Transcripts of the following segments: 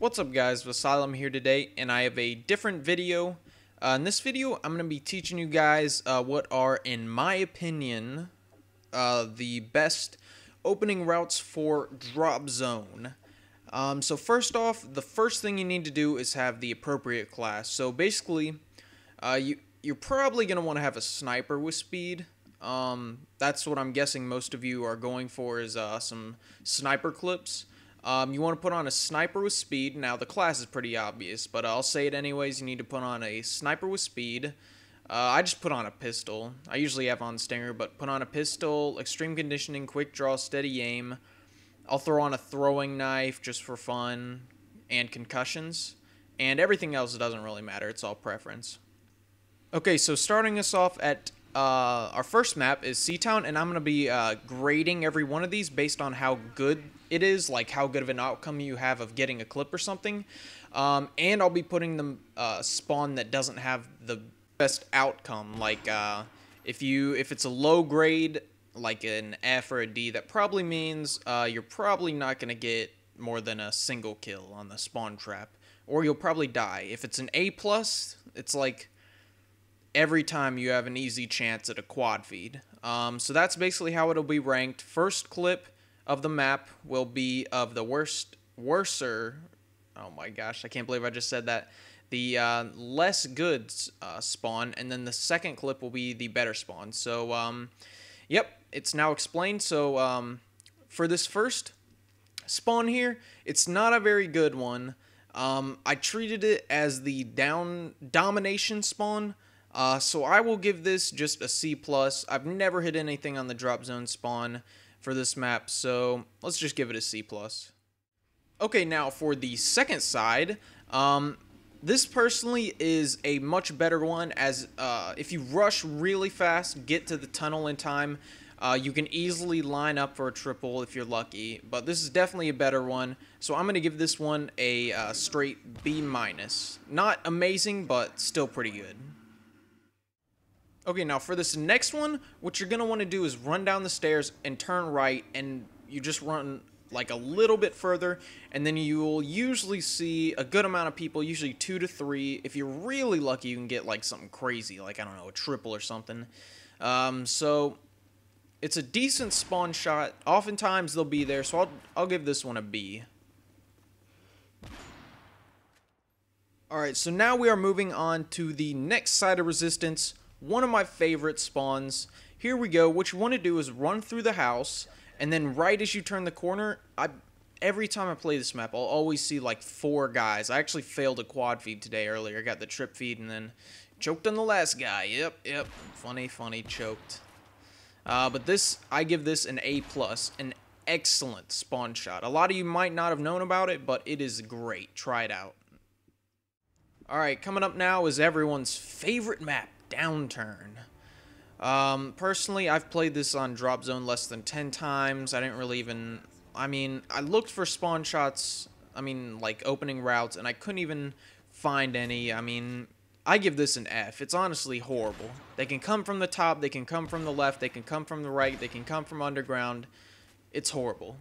What's up guys, Vesylum here today, and I have a different video. In this video, I'm going to be teaching you guys what are, in my opinion, the best opening routes for Drop Zone. So first off, the first thing you need to do is have the appropriate class. So basically, you're probably going to want to have a sniper with speed. That's what I'm guessing most of you are going for, is some sniper clips. You want to put on a sniper with speed. Now, the class is pretty obvious, but I'll say it anyways. You need to put on a sniper with speed. I just put on a pistol. I usually have on Stinger, but put on a pistol, extreme conditioning, quick draw, steady aim. I'll throw on a throwing knife just for fun, and concussions. And everything else doesn't really matter. It's all preference. Okay, so starting us off at our first map is Seatown, and I'm going to be grading every one of these based on how good it is, like how good of an outcome you have of getting a clip or something. And I'll be putting them spawn that doesn't have the best outcome. Like if it's a low grade, like an F or a D, that probably means you're probably not going to get more than a single kill on the spawn trap, or you'll probably die. If it's an A+, it's like every time you have an easy chance at a quad feed. So that's basically how it'll be ranked. First clip of the map will be of the worser, oh my gosh, I can't believe I just said that, the less good spawn, and then the second clip will be the better spawn. So, yep, it's now explained. So, for this first spawn here, it's not a very good one. I treated it as the domination spawn. So I will give this just a C+. I've never hit anything on the drop zone spawn for this map, so let's just give it a C+. Okay, now for the second side, this personally is a much better one, as if you rush really fast, get to the tunnel in time, you can easily line up for a triple if you're lucky, but this is definitely a better one, so I'm going to give this one a straight B-. Not amazing, but still pretty good. Okay, now for this next one, what you're going to want to do is run down the stairs and turn right, and you just run like a little bit further, and then you will usually see a good amount of people, usually 2 to 3. If you're really lucky, you can get like something crazy, like, I don't know, a triple or something. So it's a decent spawn shot. Oftentimes they'll be there, so I'll give this one a B. Alright, so now we are moving on to the next side of Resistance. One of my favorite spawns. Here we go. What you want to do is run through the house, and then right as you turn the corner, every time I play this map, I'll always see like 4 guys. I actually failed a quad feed today earlier. I got the trip feed and then choked on the last guy. Yep. Funny, choked. But this, I give this an A+, an excellent spawn shot. A lot of you might not have known about it, but it is great. Try it out. Alright, coming up now is everyone's favorite map, Downturn. Personally, I've played this on Drop Zone less than 10 times. I didn't really even, I looked for spawn shots, like opening routes, and I couldn't even find any. I give this an F. It's honestly horrible. They can come from the top, they can come from the left, they can come from the right, they can come from underground. It's horrible.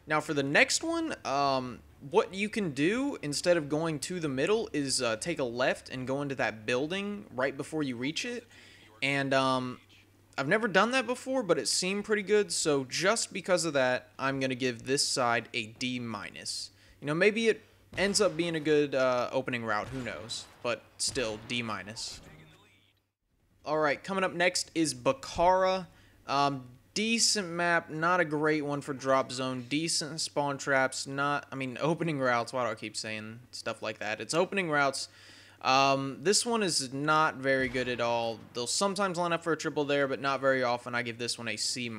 Now for the next one, what you can do instead of going to the middle is take a left and go into that building right before you reach it. And I've never done that before, but it seemed pretty good. So just because of that, I'm going to give this side a D-. You know, maybe it ends up being a good opening route. Who knows? But still, D-. Alright, coming up next is Bakara. Decent map, not a great one for Drop Zone. Decent spawn traps, opening routes. Why do I keep saying stuff like that? It's opening routes. This one is not very good at all. They'll sometimes line up for a triple there, but not very often. I give this one a C-.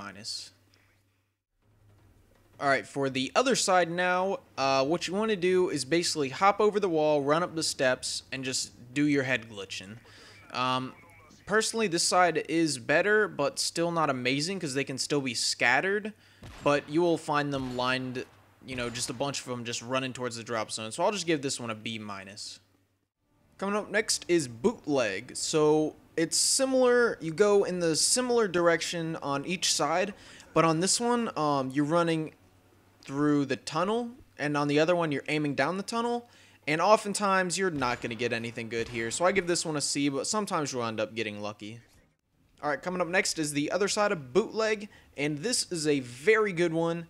Alright, for the other side now, what you want to do is basically hop over the wall, run up the steps, and just do your head glitching. Personally, this side is better, but still not amazing, because they can still be scattered, but you will find them lined, just a bunch of them just running towards the drop zone, so I'll just give this one a B-. Coming up next is Bootleg. So it's similar, you go in the similar direction on each side, but on this one, you're running through the tunnel, and on the other one you're aiming down the tunnel, and oftentimes you're not going to get anything good here. So I give this one a C, but sometimes you'll end up getting lucky. Alright, coming up next is the other side of bootleg, and this is a very good one.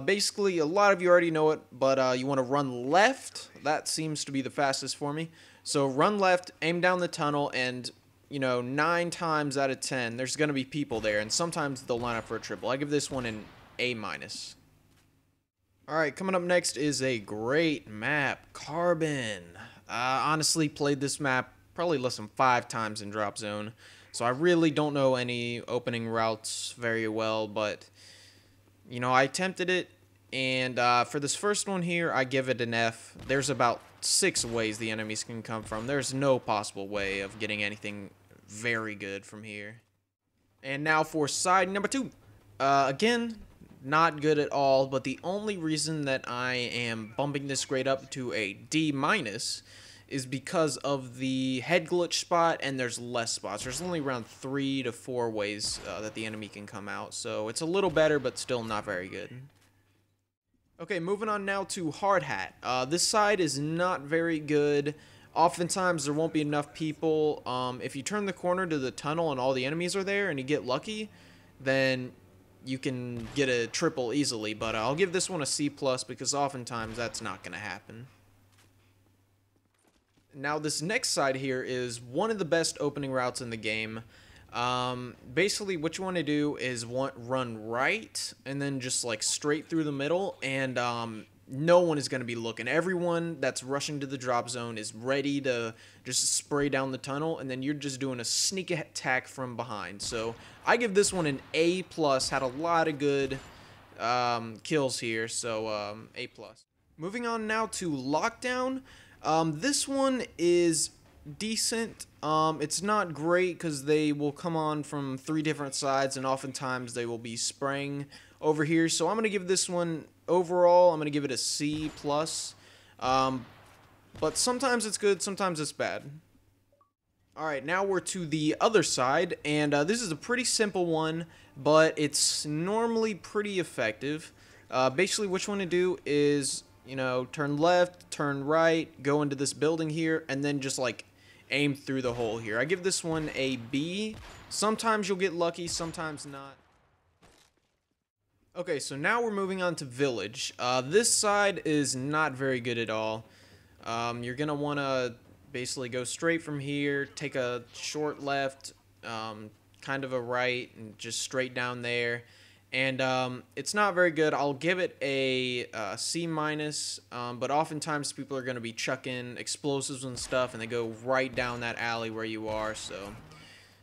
Basically, a lot of you already know it, but you want to run left. That seems to be the fastest for me. So run left, aim down the tunnel, and, you know, 9 times out of 10, there's going to be people there, and sometimes they'll line up for a triple. I give this one an A-. Alright, coming up next is a great map, Carbon. Honestly, played this map probably less than 5 times in Drop Zone. So I really don't know any opening routes very well, but, you know, I attempted it, and for this first one here, I give it an F. There's about 6 ways the enemies can come from. There's no possible way of getting anything very good from here. And now for side number 2. Again, not good at all, but the only reason that I am bumping this grade up to a D- is because of the head glitch spot, and there's less spots. There's only around 3 to 4 ways that the enemy can come out, so it's a little better, but still not very good. Okay, moving on now to Hard Hat. This side is not very good. Oftentimes there won't be enough people. If you turn the corner to the tunnel and all the enemies are there and you get lucky, then you can get a triple easily, but I'll give this one a C+ because oftentimes that's not going to happen. Now this next side here is one of the best opening routes in the game. Basically what you want to do is run right and then just like straight through the middle, and no one is going to be looking. Everyone that's rushing to the drop zone is ready to just spray down the tunnel, and then you're just doing a sneak attack from behind. So I give this one an A+. Had a lot of good kills here, so A+. Moving on now to Lockdown. This one is decent. It's not great because they will come on from 3 different sides, and oftentimes they will be spraying over here. So I'm going to give this one, overall, I'm going to give it a C+. But sometimes it's good, sometimes it's bad. Alright, now we're to the other side, and this is a pretty simple one, but it's normally pretty effective. Basically what you want to do is, you know, turn left, turn right, go into this building here, and then just like aim through the hole here. I give this one a B. Sometimes you'll get lucky, sometimes not. Okay, so now we're moving on to Village. This side is not very good at all. You're gonna want to basically go straight from here, take a short left, kind of a right, and just straight down there. And it's not very good. I'll give it a C-, but oftentimes people are going to be chucking explosives and stuff, and they go right down that alley where you are, so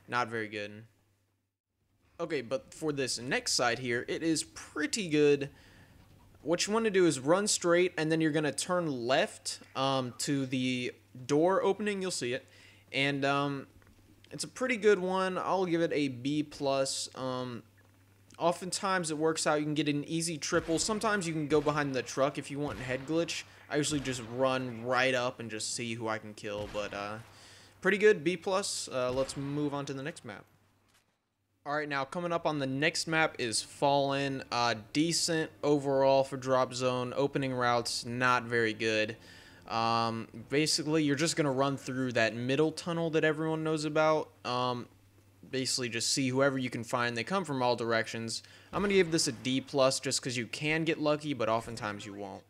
not very good. Okay, but for this next side here, it is pretty good. What you want to do is run straight, and then you're going to turn left to the door opening. You'll see it. And it's a pretty good one. I'll give it a B+. Oftentimes it works out. You can get an easy triple. Sometimes you can go behind the truck if you want head glitch. I usually just run right up and just see who I can kill. But pretty good, B+. Let's move on to the next map. Alright, now coming up on the next map is Fallen. Decent overall for Drop Zone. Opening routes, not very good. Basically, you're just going to run through that middle tunnel that everyone knows about. Basically, just see whoever you can find. They come from all directions. I'm going to give this a D+, just because you can get lucky, but oftentimes you won't.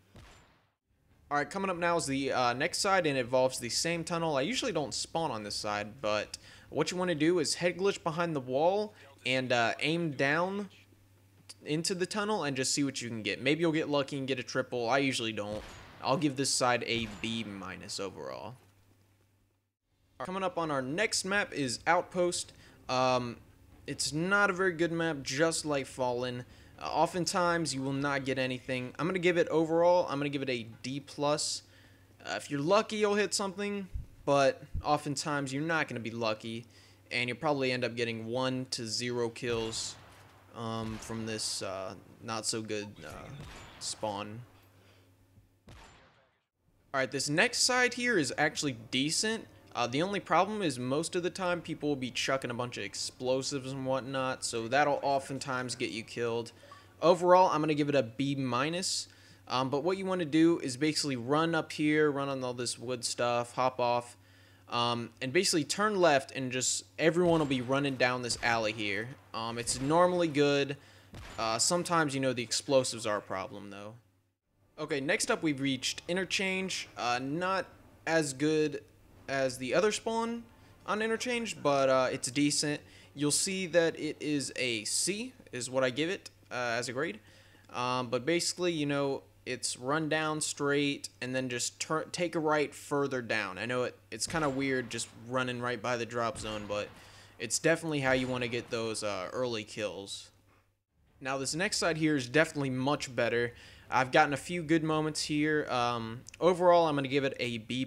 Alright, coming up now is the next side, and it involves the same tunnel. I usually don't spawn on this side, but what you want to do is head glitch behind the wall and aim down into the tunnel and just see what you can get. Maybe you'll get lucky and get a triple. I usually don't. I'll give this side a B- overall. Coming up on our next map is Outpost. It's not a very good map, just like Fallen. Oftentimes you will not get anything. I'm going to give it overall, I'm going to give it a D+. If you're lucky, you'll hit something, but oftentimes you're not going to be lucky, and you'll probably end up getting 1 to 0 kills from this not so good spawn. Alright, this next side here is actually decent. The only problem is most of the time people will be chucking a bunch of explosives and whatnot, so that'll oftentimes get you killed. Overall, I'm going to give it a B-. But what you want to do is basically run up here, run on all this wood stuff, hop off, and basically turn left, and just everyone will be running down this alley here. It's normally good. Sometimes, you know, the explosives are a problem, though. Okay, next up we've reached Interchange. Not as good as the other spawn on Interchange, but it's decent. You'll see that it is a C, is what I give it as a grade. But basically, you know, it's run down straight and then just take a right further down. I know it's kind of weird just running right by the drop zone, but it's definitely how you want to get those early kills. Now this next side here is definitely much better. I've gotten a few good moments here. Overall, I'm going to give it a B+.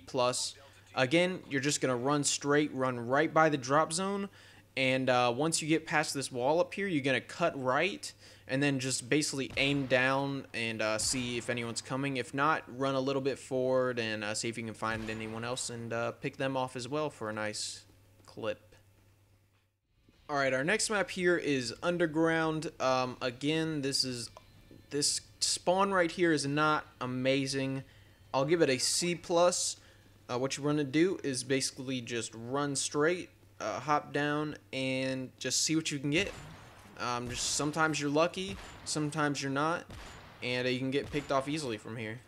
Again, you're just going to run straight, run right by the drop zone, and once you get past this wall up here, you're going to cut right, and then just basically aim down and see if anyone's coming. If not, run a little bit forward and see if you can find anyone else and pick them off as well for a nice clip. Alright, our next map here is Underground. Again, this spawn right here is not amazing. I'll give it a C+. What you're going to do is basically just run straight, hop down, and just see what you can get. Just sometimes you're lucky, sometimes you're not, and you can get picked off easily from here.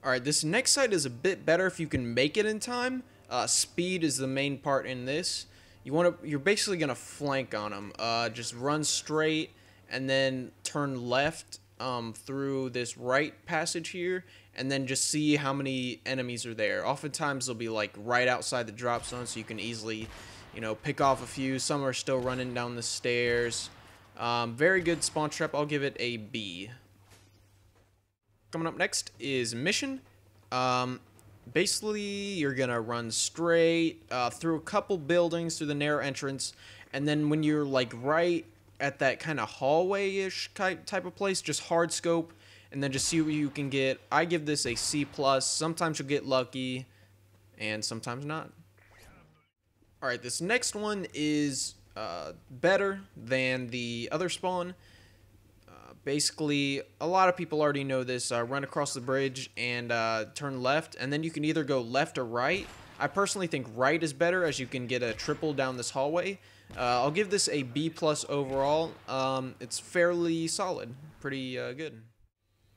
Alright, this next side is a bit better if you can make it in time. Speed is the main part in this. You're basically gonna flank on them. Just run straight and then turn left through this right passage here, and then just see how many enemies are there. Oftentimes they'll be like right outside the drop zone, so you can easily, you know, pick off a few. Some are still running down the stairs. Very good spawn trap. I'll give it a B. Coming up next is Mission. Basically, you're gonna run straight through a couple buildings through the narrow entrance, and then when you're like right at that kind of hallway-ish type of place, just hard scope, and then just see what you can get. I give this a C+. Sometimes you'll get lucky, and sometimes not. Alright, this next one is better than the other spawn. Basically, a lot of people already know this. Run across the bridge and turn left, and then you can either go left or right. I personally think right is better, as you can get a triple down this hallway. I'll give this a B+ overall. It's fairly solid. Pretty good.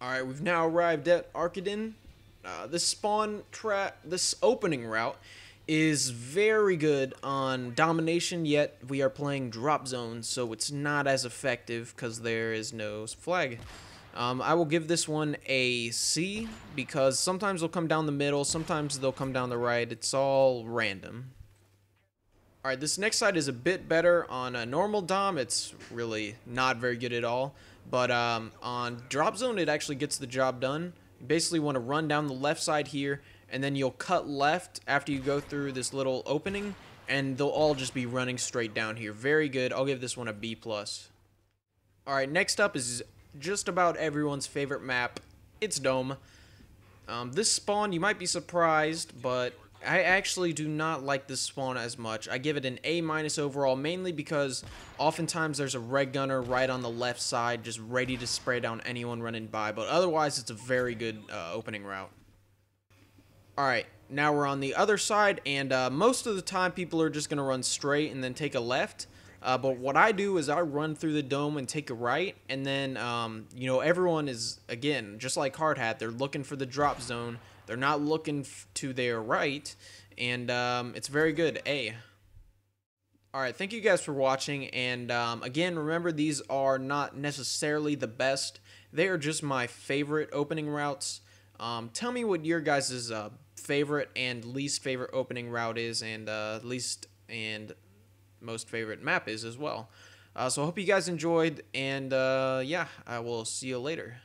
Alright, we've now arrived at Arcadin. This opening route is very good on domination, yet we are playing drop zones, so it's not as effective because there is no flag. I will give this one a C, because sometimes they'll come down the middle, sometimes they'll come down the right. It's all random. Alright, this next side is a bit better. On a normal dom, it's really not very good at all, but on drop zone, it actually gets the job done. You basically want to run down the left side here, and then you'll cut left after you go through this little opening, and they'll all just be running straight down here. Very good. I'll give this one a B+. Alright, next up is just about everyone's favorite map. It's Dome. This spawn, you might be surprised, but I actually do not like this spawn as much. I give it an A- overall, mainly because oftentimes there's a red gunner right on the left side just ready to spray down anyone running by, but otherwise it's a very good opening route. Alright, now we're on the other side, and most of the time people are just going to run straight and then take a left. But what I do is I run through the dome and take a right, and then, you know, everyone is, again, just like Hard Hat, they're looking for the drop zone. They're not looking to their right, and it's very good. A. Alright, thank you guys for watching, and again, remember, these are not necessarily the best. They are just my favorite opening routes. Tell me what your guys' favorite and least favorite opening route is, and least and most favorite map is as well. So I hope you guys enjoyed, and yeah, I will see you later.